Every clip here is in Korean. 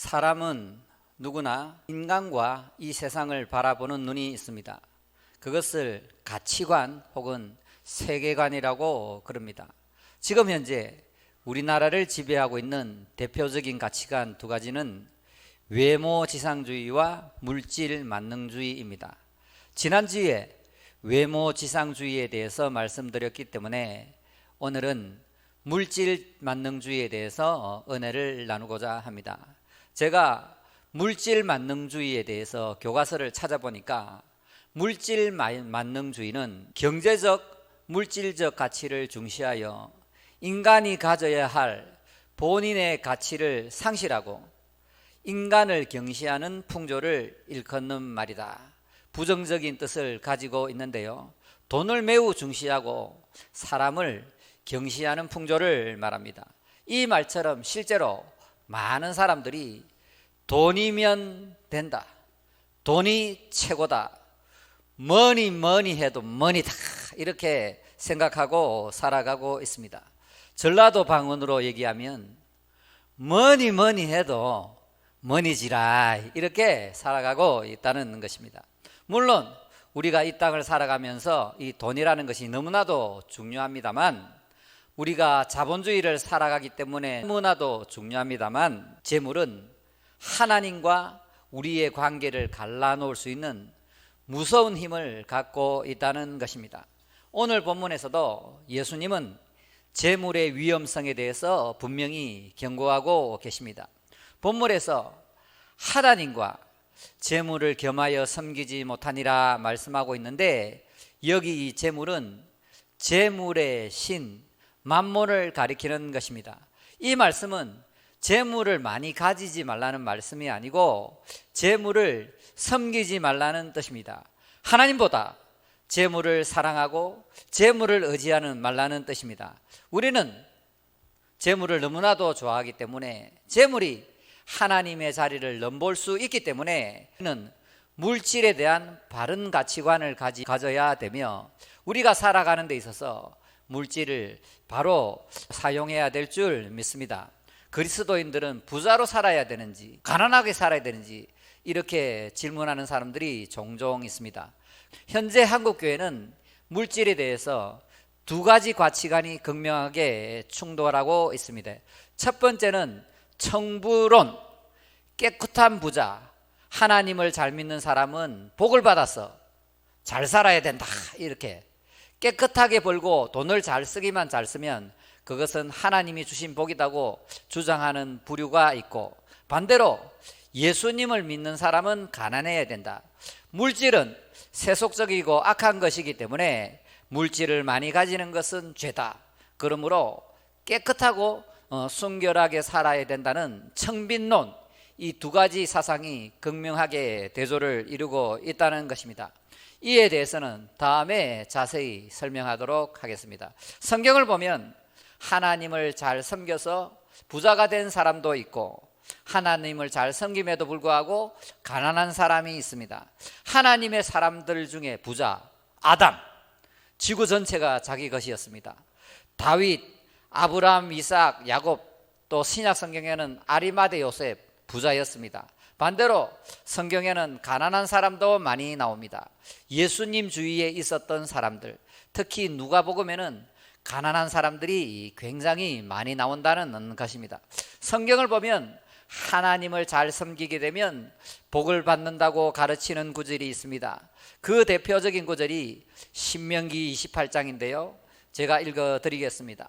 사람은 누구나 인간과 이 세상을 바라보는 눈이 있습니다. 그것을 가치관 혹은 세계관이라고 그럽니다. 지금 현재 우리나라를 지배하고 있는 대표적인 가치관 두 가지는 외모지상주의와 물질만능주의입니다. 지난주에 외모지상주의에 대해서 말씀드렸기 때문에 오늘은 물질만능주의에 대해서 은혜를 나누고자 합니다. 제가 물질만능주의에 대해서 교과서를 찾아보니까 물질만능주의는 경제적, 물질적 가치를 중시하여 인간이 가져야 할 본인의 가치를 상실하고 인간을 경시하는 풍조를 일컫는 말이다. 부정적인 뜻을 가지고 있는데요. 돈을 매우 중시하고 사람을 경시하는 풍조를 말합니다. 이 말처럼 실제로 많은 사람들이 돈이면 된다, 돈이 최고다, 뭐니 해도 머니다, 이렇게 생각하고 살아가고 있습니다. 전라도 방언으로 얘기하면 뭐니 해도 머니지라, 이렇게 살아가고 있다는 것입니다. 물론 우리가 이 땅을 살아가면서 이 돈이라는 것이 너무나도 중요합니다만, 우리가 자본주의를 살아가기 때문에 너무나도 중요합니다만, 재물은 하나님과 우리의 관계를 갈라놓을 수 있는 무서운 힘을 갖고 있다는 것입니다. 오늘 본문에서도 예수님은 재물의 위험성에 대해서 분명히 경고하고 계십니다. 본문에서 하나님과 재물을 겸하여 섬기지 못하니라 말씀하고 있는데, 여기 이 재물은 재물의 신 만몬을 가리키는 것입니다. 이 말씀은 재물을 많이 가지지 말라는 말씀이 아니고 재물을 섬기지 말라는 뜻입니다. 하나님보다 재물을 사랑하고 재물을 의지하는 말라는 뜻입니다. 우리는 재물을 너무나도 좋아하기 때문에 재물이 하나님의 자리를 넘볼 수 있기 때문에 우리는 물질에 대한 바른 가치관을 가져야 되며, 우리가 살아가는 데 있어서 물질을 바로 사용해야 될 줄 믿습니다. 그리스도인들은 부자로 살아야 되는지 가난하게 살아야 되는지 이렇게 질문하는 사람들이 종종 있습니다. 현재 한국교회는 물질에 대해서 두 가지 가치관이 극명하게 충돌하고 있습니다. 첫 번째는 청부론, 깨끗한 부자, 하나님을 잘 믿는 사람은 복을 받아서 잘 살아야 된다, 이렇게 깨끗하게 벌고 돈을 잘 쓰기만 잘 쓰면 그것은 하나님이 주신 복이라고 주장하는 부류가 있고, 반대로 예수님을 믿는 사람은 가난해야 된다. 물질은 세속적이고 악한 것이기 때문에 물질을 많이 가지는 것은 죄다. 그러므로 깨끗하고 순결하게 살아야 된다는 청빈론, 이 두 가지 사상이 극명하게 대조를 이루고 있다는 것입니다. 이에 대해서는 다음에 자세히 설명하도록 하겠습니다. 성경을 보면 하나님을 잘 섬겨서 부자가 된 사람도 있고, 하나님을 잘 섬김에도 불구하고 가난한 사람이 있습니다. 하나님의 사람들 중에 부자 아담, 지구 전체가 자기 것이었습니다. 다윗, 아브라함, 이삭, 야곱, 또 신약 성경에는 아리마대 요셉 부자였습니다. 반대로 성경에는 가난한 사람도 많이 나옵니다. 예수님 주위에 있었던 사람들, 특히 누가복음에는 가난한 사람들이 굉장히 많이 나온다는 것입니다. 성경을 보면 하나님을 잘 섬기게 되면 복을 받는다고 가르치는 구절이 있습니다. 그 대표적인 구절이 신명기 28장인데요. 제가 읽어드리겠습니다.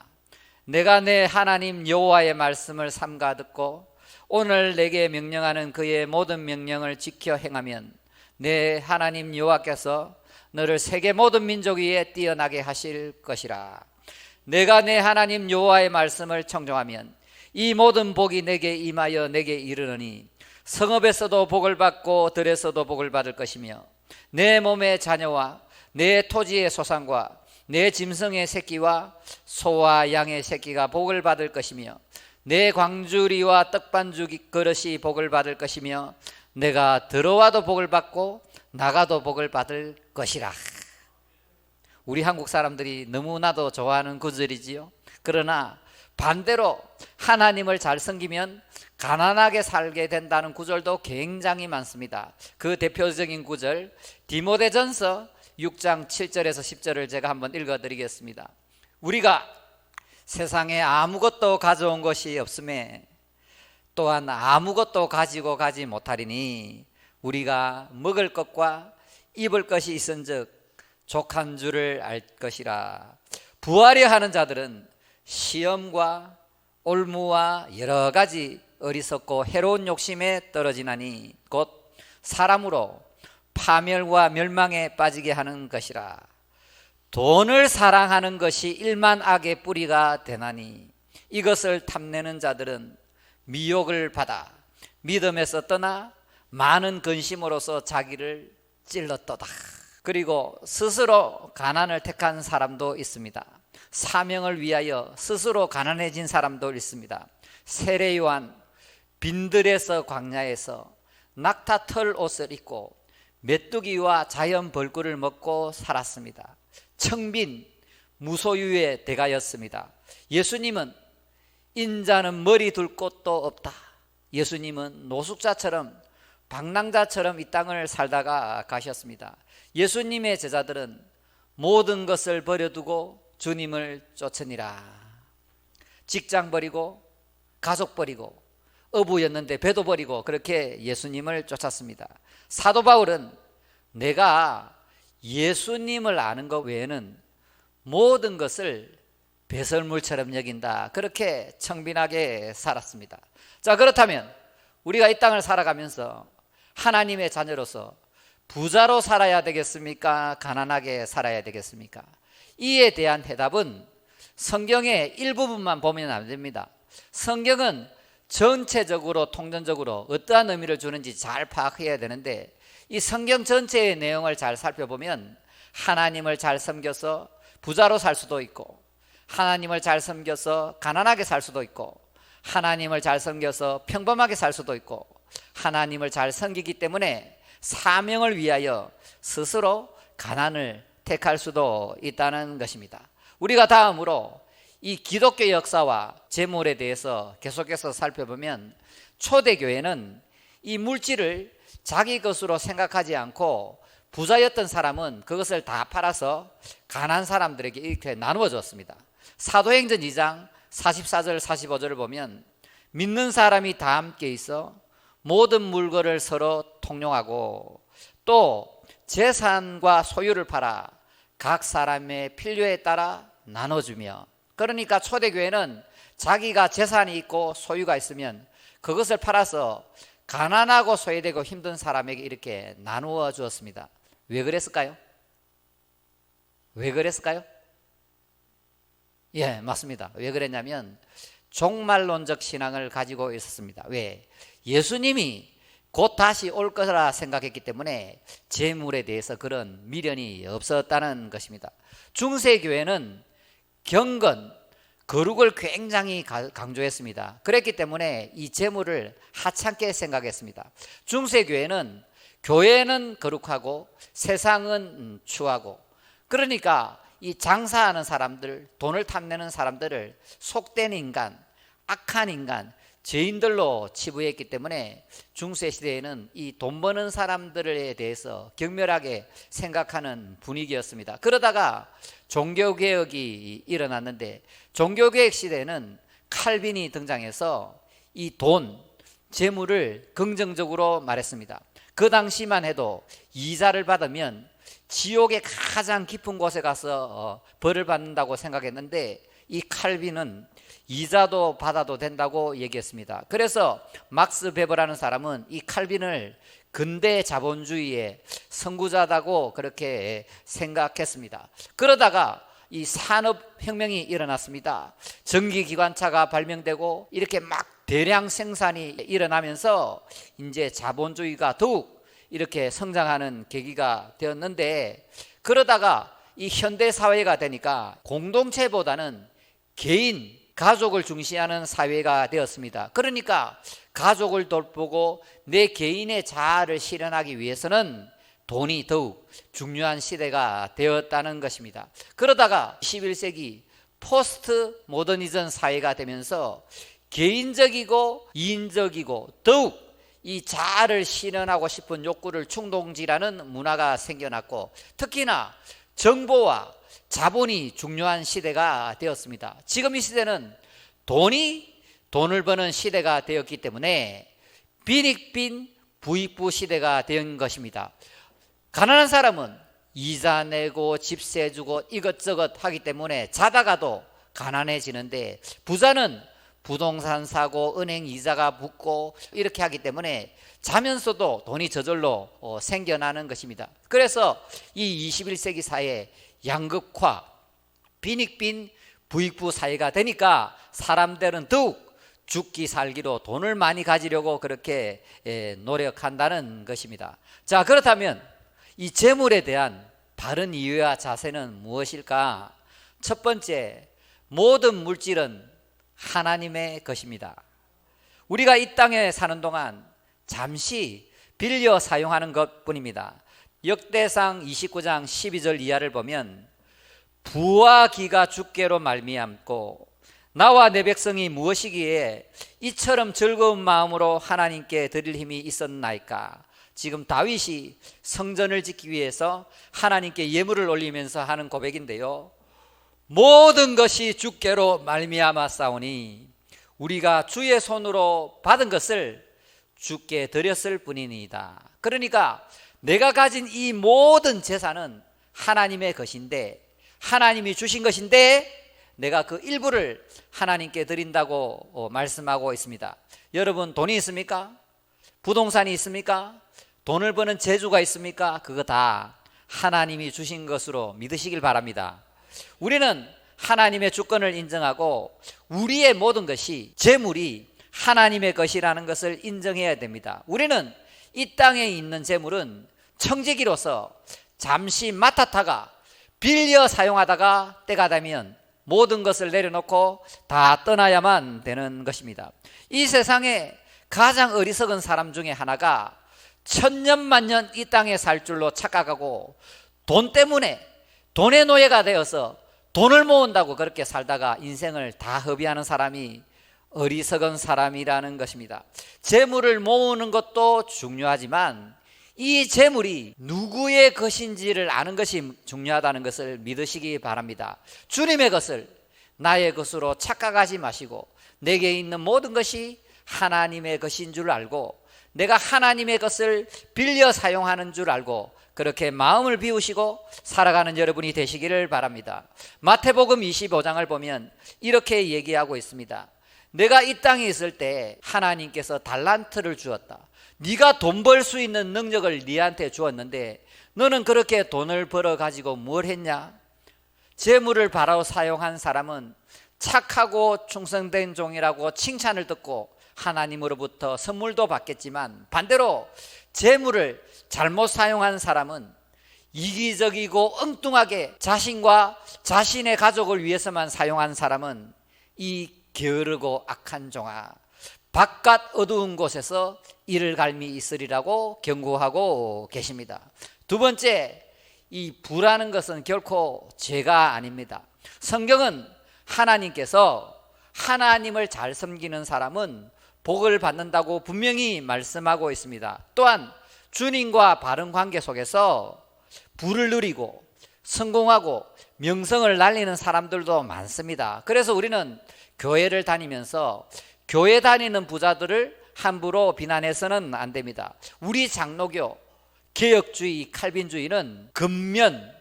내가 내 하나님 여호와의 말씀을 삼가 듣고 오늘 내게 명령하는 그의 모든 명령을 지켜 행하면 내 하나님 여호와께서 너를 세계 모든 민족 위에 뛰어나게 하실 것이라. 내가 내 하나님 여호와의 말씀을 청종하면 이 모든 복이 내게 임하여 내게 이르느니 성읍에서도 복을 받고 들에서도 복을 받을 것이며, 내 몸의 자녀와 내 토지의 소산과 내 짐승의 새끼와 소와 양의 새끼가 복을 받을 것이며, 내 광주리와 떡반죽 그릇이 복을 받을 것이며, 내가 들어와도 복을 받고 나가도 복을 받을 것이라. 우리 한국 사람들이 너무나도 좋아하는 구절이지요. 그러나 반대로 하나님을 잘 섬기면 가난하게 살게 된다는 구절도 굉장히 많습니다. 그 대표적인 구절 디모데전서 6장 7절에서 10절을 제가 한번 읽어드리겠습니다. 우리가 세상에 아무것도 가져온 것이 없음에 또한 아무것도 가지고 가지 못하리니 우리가 먹을 것과 입을 것이 있은즉 족한 줄을 알 것이라. 부하려 하는 자들은 시험과 올무와 여러 가지 어리석고 해로운 욕심에 떨어지나니 곧 사람으로 파멸과 멸망에 빠지게 하는 것이라. 돈을 사랑하는 것이 일만 악의 뿌리가 되나니 이것을 탐내는 자들은 미혹을 받아 믿음에서 떠나 많은 근심으로서 자기를 찔렀도다. 그리고 스스로 가난을 택한 사람도 있습니다. 사명을 위하여 스스로 가난해진 사람도 있습니다. 세례 요한 빈들에서 광야에서 낙타 털 옷을 입고 메뚜기와 자연 벌꿀을 먹고 살았습니다. 청빈 무소유의 대가였습니다. 예수님은 인자는 머리 둘 곳도 없다. 예수님은 노숙자처럼 방랑자처럼 이 땅을 살다가 가셨습니다. 예수님의 제자들은 모든 것을 버려두고 주님을 쫓으니라. 직장 버리고 가족 버리고 어부였는데 배도 버리고 그렇게 예수님을 쫓았습니다. 사도 바울은 내가 예수님을 아는 것 외에는 모든 것을 배설물처럼 여긴다. 그렇게 청빈하게 살았습니다. 자, 그렇다면 우리가 이 땅을 살아가면서 하나님의 자녀로서 부자로 살아야 되겠습니까? 가난하게 살아야 되겠습니까? 이에 대한 대답은 성경의 일부분만 보면 안 됩니다. 성경은 전체적으로 통전적으로 어떠한 의미를 주는지 잘 파악해야 되는데 이 성경 전체의 내용을 잘 살펴보면 하나님을 잘 섬겨서 부자로 살 수도 있고 하나님을 잘 섬겨서 가난하게 살 수도 있고 하나님을 잘 섬겨서 평범하게 살 수도 있고 하나님을 잘 섬기기 때문에 사명을 위하여 스스로 가난을 택할 수도 있다는 것입니다. 우리가 다음으로 이 기독교 역사와 재물에 대해서 계속해서 살펴보면 초대교회는 이 물질을 자기 것으로 생각하지 않고 부자였던 사람은 그것을 다 팔아서 가난한 사람들에게 이렇게 나누어 줬습니다. 사도행전 2장 44절 45절을 보면 믿는 사람이 다 함께 있어 모든 물건을 서로 통용하고 또 재산과 소유를 팔아 각 사람의 필요에 따라 나눠주며, 그러니까 초대교회는 자기가 재산이 있고 소유가 있으면 그것을 팔아서 가난하고 소외되고 힘든 사람에게 이렇게 나누어 주었습니다. 왜 그랬을까요? 왜 그랬을까요? 예, 맞습니다. 왜 그랬냐면 종말론적 신앙을 가지고 있었습니다. 왜? 예수님이 곧 다시 올 거라 생각했기 때문에 재물에 대해서 그런 미련이 없었다는 것입니다. 중세교회는 경건, 거룩을 굉장히 강조했습니다. 그랬기 때문에 이 재물을 하찮게 생각했습니다. 중세교회는 교회는 거룩하고 세상은 추하고, 그러니까 이 장사하는 사람들, 돈을 탐내는 사람들을 속된 인간, 악한 인간, 죄인들로 치부했기 때문에 중세시대에는 이 돈 버는 사람들에 대해서 격렬하게 생각하는 분위기였습니다. 그러다가 종교개혁이 일어났는데 종교개혁 시대에는 칼빈이 등장해서 이 돈, 재물을 긍정적으로 말했습니다. 그 당시만 해도 이자를 받으면 지옥의 가장 깊은 곳에 가서 벌을 받는다고 생각했는데 이 칼빈은 이자도 받아도 된다고 얘기했습니다. 그래서 막스 베버라는 사람은 이 칼빈을 근대 자본주의의 선구자다고 그렇게 생각했습니다. 그러다가 이 산업혁명이 일어났습니다. 전기기관차가 발명되고 이렇게 막 대량 생산이 일어나면서 이제 자본주의가 더욱 이렇게 성장하는 계기가 되었는데, 그러다가 이 현대사회가 되니까 공동체보다는 개인, 가족을 중시하는 사회가 되었습니다. 그러니까 가족을 돌보고 내 개인의 자아를 실현하기 위해서는 돈이 더욱 중요한 시대가 되었다는 것입니다. 그러다가 21세기 포스트 모더니즘 사회가 되면서 개인적이고 이인적이고 더욱 이 자아를 실현하고 싶은 욕구를 충동질하는 문화가 생겨났고, 특히나 정보와 자본이 중요한 시대가 되었습니다. 지금 이 시대는 돈을 버는 시대가 되었기 때문에 빈익빈 부익부 시대가 된 것입니다. 가난한 사람은 이자 내고 집세 주고 이것저것 하기 때문에 자다가도 가난해지는데, 부자는 부동산 사고 은행 이자가 붙고 이렇게 하기 때문에 자면서도 돈이 저절로 생겨나는 것입니다. 그래서 이 21세기 사회 양극화, 빈익빈 부익부 사회가 되니까 사람들은 더욱 죽기 살기로 돈을 많이 가지려고 그렇게 노력한다는 것입니다. 자, 그렇다면 이 재물에 대한 바른 이해와 자세는 무엇일까? 첫 번째, 모든 물질은 하나님의 것입니다. 우리가 이 땅에 사는 동안 잠시 빌려 사용하는 것뿐입니다. 역대상 29장 12절 이하를 보면, 부와 기가 주께로 말미암고 나와 내 백성이 무엇이기에 이처럼 즐거운 마음으로 하나님께 드릴 힘이 있었나이까. 지금 다윗이 성전을 짓기 위해서 하나님께 예물을 올리면서 하는 고백인데요, 모든 것이 주께로 말미암았사오니 우리가 주의 손으로 받은 것을 주께 드렸을 뿐이니이다. 그러니까 내가 가진 이 모든 재산은 하나님의 것인데, 하나님이 주신 것인데 내가 그 일부를 하나님께 드린다고 말씀하고 있습니다. 여러분, 돈이 있습니까? 부동산이 있습니까? 돈을 버는 재주가 있습니까? 그거 다 하나님이 주신 것으로 믿으시길 바랍니다. 우리는 하나님의 주권을 인정하고 우리의 모든 것이, 재물이 하나님의 것이라는 것을 인정해야 됩니다. 우리는 이 땅에 있는 재물은 청지기로서 잠시 맡았다가 빌려 사용하다가 때가 되면 모든 것을 내려놓고 다 떠나야만 되는 것입니다. 이 세상에 가장 어리석은 사람 중에 하나가 천년만년 이 땅에 살 줄로 착각하고 돈 때문에 돈의 노예가 되어서 돈을 모은다고 그렇게 살다가 인생을 다 허비하는 사람이 어리석은 사람이라는 것입니다. 재물을 모으는 것도 중요하지만 이 재물이 누구의 것인지를 아는 것이 중요하다는 것을 믿으시기 바랍니다. 주님의 것을 나의 것으로 착각하지 마시고 내게 있는 모든 것이 하나님의 것인 줄 알고 내가 하나님의 것을 빌려 사용하는 줄 알고 그렇게 마음을 비우시고 살아가는 여러분이 되시기를 바랍니다. 마태복음 25장을 보면 이렇게 얘기하고 있습니다. 내가 이 땅에 있을 때 하나님께서 달란트를 주었다. 네가 돈 벌 수 있는 능력을 네한테 주었는데 너는 그렇게 돈을 벌어 가지고 뭘 했냐? 재물을 바로 사용한 사람은 착하고 충성된 종이라고 칭찬을 듣고 하나님으로부터 선물도 받겠지만, 반대로 재물을 잘못 사용한 사람은 이기적이고 엉뚱하게 자신과 자신의 가족을 위해서만 사용한 사람은 이 게으르고 악한 종아, 바깥 어두운 곳에서 이를 갈미 있으리라고 경고하고 계십니다. 두 번째, 이 부라는 것은 결코 죄가 아닙니다. 성경은 하나님께서 하나님을 잘 섬기는 사람은 복을 받는다고 분명히 말씀하고 있습니다. 또한 주님과 바른 관계 속에서 부를 누리고 성공하고 명성을 날리는 사람들도 많습니다. 그래서 우리는 교회를 다니면서 교회 다니는 부자들을 함부로 비난해서는 안 됩니다. 우리 장로교 개혁주의, 칼빈주의는 근면,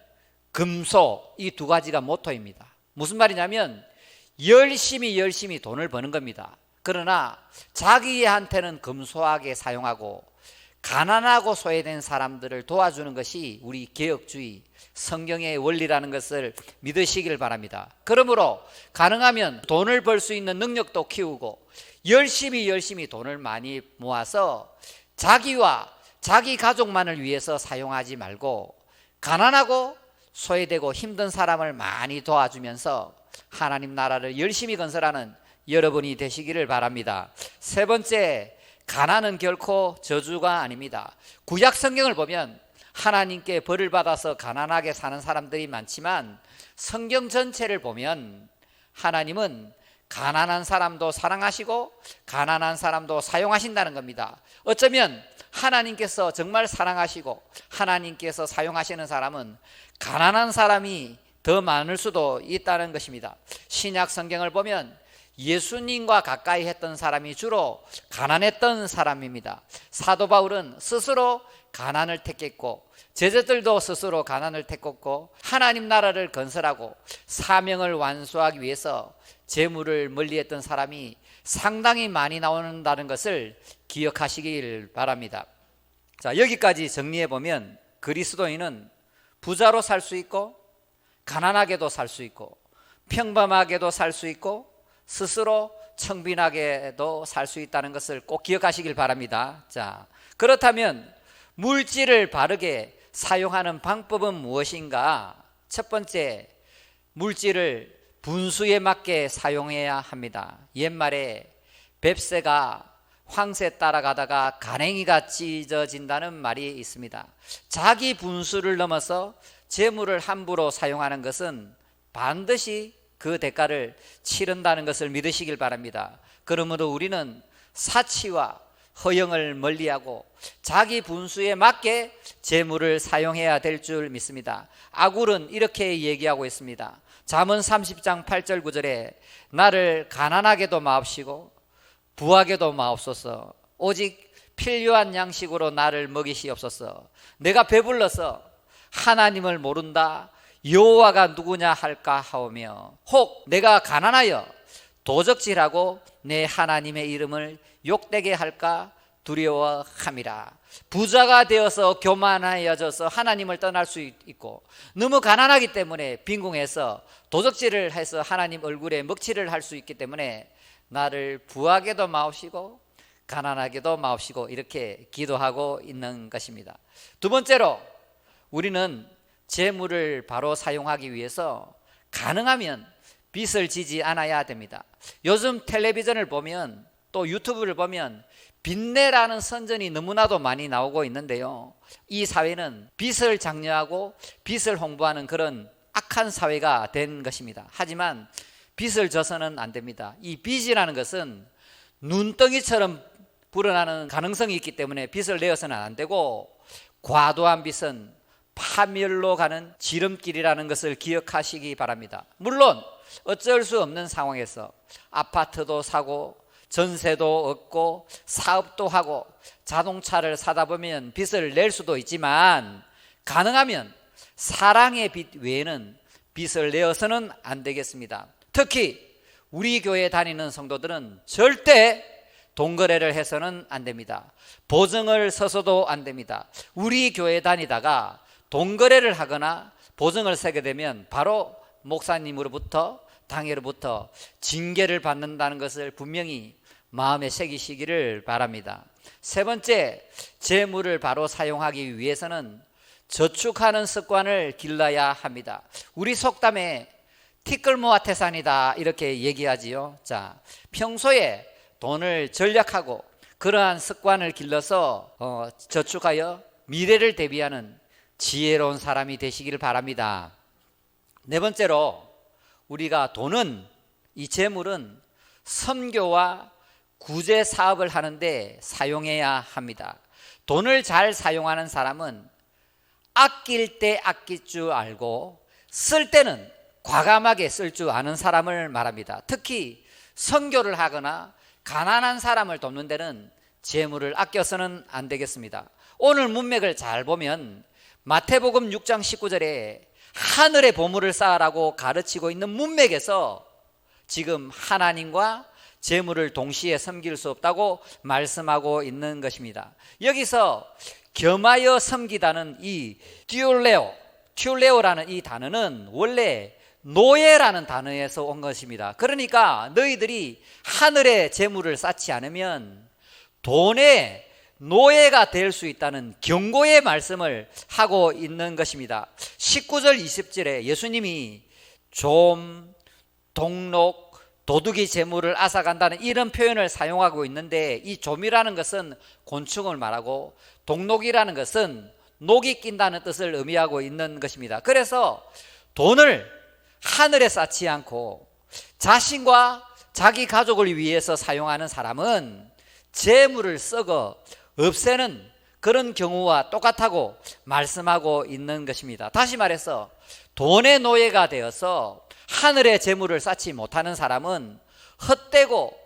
금소 이 두 가지가 모토입니다. 무슨 말이냐면 열심히 돈을 버는 겁니다. 그러나 자기한테는 금소하게 사용하고 가난하고 소외된 사람들을 도와주는 것이 우리 개혁주의 성경의 원리라는 것을 믿으시길 바랍니다. 그러므로 가능하면 돈을 벌 수 있는 능력도 키우고 열심히 돈을 많이 모아서 자기와 자기 가족만을 위해서 사용하지 말고 가난하고 소외되고 힘든 사람을 많이 도와주면서 하나님 나라를 열심히 건설하는 여러분이 되시기를 바랍니다. 세 번째, 가난은 결코 저주가 아닙니다. 구약 성경을 보면 하나님께 벌을 받아서 가난하게 사는 사람들이 많지만 성경 전체를 보면 하나님은 가난한 사람도 사랑하시고 가난한 사람도 사용하신다는 겁니다. 어쩌면 하나님께서 정말 사랑하시고 하나님께서 사용하시는 사람은 가난한 사람이 더 많을 수도 있다는 것입니다. 신약 성경을 보면 예수님과 가까이 했던 사람이 주로 가난했던 사람입니다. 사도 바울은 스스로 가난을 택했고 제자들도 스스로 가난을 택했고 하나님 나라를 건설하고 사명을 완수하기 위해서 재물을 멀리했던 사람이 상당히 많이 나온다는 것을 기억하시길 바랍니다. 자, 여기까지 정리해 보면 그리스도인은 부자로 살 수 있고 가난하게도 살 수 있고 평범하게도 살 수 있고 스스로 청빈하게도 살 수 있다는 것을 꼭 기억하시길 바랍니다. 자, 그렇다면 물질을 바르게 사용하는 방법은 무엇인가? 첫 번째, 물질을 분수에 맞게 사용해야 합니다. 옛말에 뱁새가 황새 따라가다가 간행이가 찢어진다는 말이 있습니다. 자기 분수를 넘어서 재물을 함부로 사용하는 것은 반드시 그 대가를 치른다는 것을 믿으시길 바랍니다. 그러므로 우리는 사치와 허영을 멀리하고 자기 분수에 맞게 재물을 사용해야 될 줄 믿습니다. 아굴은 이렇게 얘기하고 있습니다. 잠언 30장 8절 9절에 나를 가난하게도 마옵시고 부하게도 마옵소서. 오직 필요한 양식으로 나를 먹이시옵소서. 내가 배불러서 하나님을 모른다 여호와가 누구냐 할까 하오며 혹 내가 가난하여 도적질하고 내 하나님의 이름을 욕되게 할까 두려워함이라. 부자가 되어서 교만하여져서 하나님을 떠날 수 있고 너무 가난하기 때문에 빈궁해서 도적질을 해서 하나님 얼굴에 먹칠을 할 수 있기 때문에 나를 부하게도 마옵시고 가난하게도 마옵시고 이렇게 기도하고 있는 것입니다. 두 번째로 우리는 재물을 바로 사용하기 위해서 가능하면 빚을 지지 않아야 됩니다. 요즘 텔레비전을 보면 또 유튜브를 보면 빚내라는 선전이 너무나도 많이 나오고 있는데요. 이 사회는 빚을 장려하고 빚을 홍보하는 그런 악한 사회가 된 것입니다. 하지만 빚을 져서는 안 됩니다. 이 빚이라는 것은 눈덩이처럼 불어나는 가능성이 있기 때문에 빚을 내어서는 안 되고 과도한 빚은 파멸로 가는 지름길이라는 것을 기억하시기 바랍니다. 물론 어쩔 수 없는 상황에서 아파트도 사고 전세도 얻고 사업도 하고 자동차를 사다 보면 빚을 낼 수도 있지만 가능하면 사랑의 빚 외에는 빚을 내어서는 안 되겠습니다. 특히 우리 교회 다니는 성도들은 절대 돈거래를 해서는 안 됩니다. 보증을 서서도 안 됩니다. 우리 교회 다니다가 돈거래를 하거나 보증을 서게 되면 바로 목사님으로부터 당회로부터 징계를 받는다는 것을 분명히 마음에 새기시기를 바랍니다. 세 번째, 재물을 바로 사용하기 위해서는 저축하는 습관을 길러야 합니다. 우리 속담에 티끌모아 태산이다 이렇게 얘기하지요. 자, 평소에 돈을 절약하고 그러한 습관을 길러서 저축하여 미래를 대비하는 지혜로운 사람이 되시길 바랍니다. 네 번째로 우리가 돈은 이 재물은 선교와 구제 사업을 하는데 사용해야 합니다. 돈을 잘 사용하는 사람은 아낄 때 아낄 줄 알고 쓸 때는 과감하게 쓸 줄 아는 사람을 말합니다. 특히 선교를 하거나 가난한 사람을 돕는 데는 재물을 아껴서는 안 되겠습니다. 오늘 문맥을 잘 보면 마태복음 6장 19절에 하늘의 보물을 쌓으라고 가르치고 있는 문맥에서 지금 하나님과 재물을 동시에 섬길 수 없다고 말씀하고 있는 것입니다. 여기서 겸하여 섬기다는 이 튜레오라는 이 단어는 원래 노예라는 단어에서 온 것입니다. 그러니까 너희들이 하늘의 재물을 쌓지 않으면 돈의 노예가 될 수 있다는 경고의 말씀을 하고 있는 것입니다. 19절 20절에 예수님이 좀, 동록, 도둑이 재물을 앗아간다는 이런 표현을 사용하고 있는데 이 좀이라는 것은 곤충을 말하고 동록이라는 것은 녹이 낀다는 뜻을 의미하고 있는 것입니다. 그래서 돈을 하늘에 쌓지 않고 자신과 자기 가족을 위해서 사용하는 사람은 재물을 썩어 없애는 그런 경우와 똑같다고 말씀하고 있는 것입니다. 다시 말해서 돈의 노예가 되어서 하늘의 재물을 쌓지 못하는 사람은 헛되고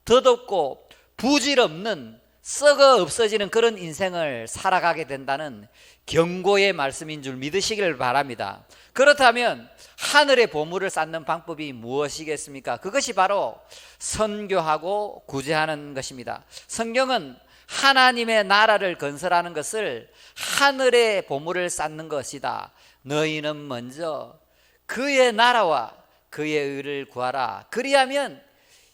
덧없고 부질없는 썩어 없어지는 그런 인생을 살아가게 된다는 경고의 말씀인 줄 믿으시길 바랍니다. 그렇다면 하늘의 보물을 쌓는 방법이 무엇이겠습니까? 그것이 바로 선교하고 구제하는 것입니다. 성경은 하나님의 나라를 건설하는 것을 하늘의 보물을 쌓는 것이다. 너희는 먼저 그의 나라와 그의 의를 구하라. 그리하면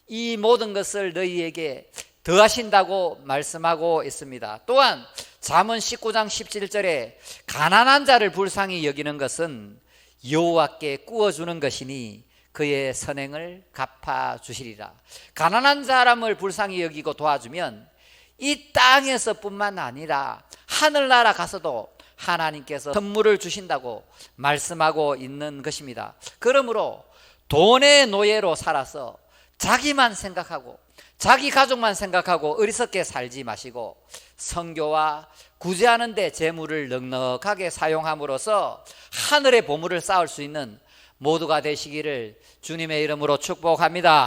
이 모든 것을 너희에게 더하신다고 말씀하고 있습니다. 또한 잠언 19장 17절에 가난한 자를 불쌍히 여기는 것은 여호와께 꾸어주는 것이니 그의 선행을 갚아주시리라. 가난한 사람을 불쌍히 여기고 도와주면 이 땅에서 뿐만 아니라 하늘나라 가서도 하나님께서 선물을 주신다고 말씀하고 있는 것입니다. 그러므로 돈의 노예로 살아서 자기만 생각하고 자기 가족만 생각하고 어리석게 살지 마시고 선교와 구제하는 데 재물을 넉넉하게 사용함으로써 하늘의 보물을 쌓을 수 있는 모두가 되시기를 주님의 이름으로 축복합니다.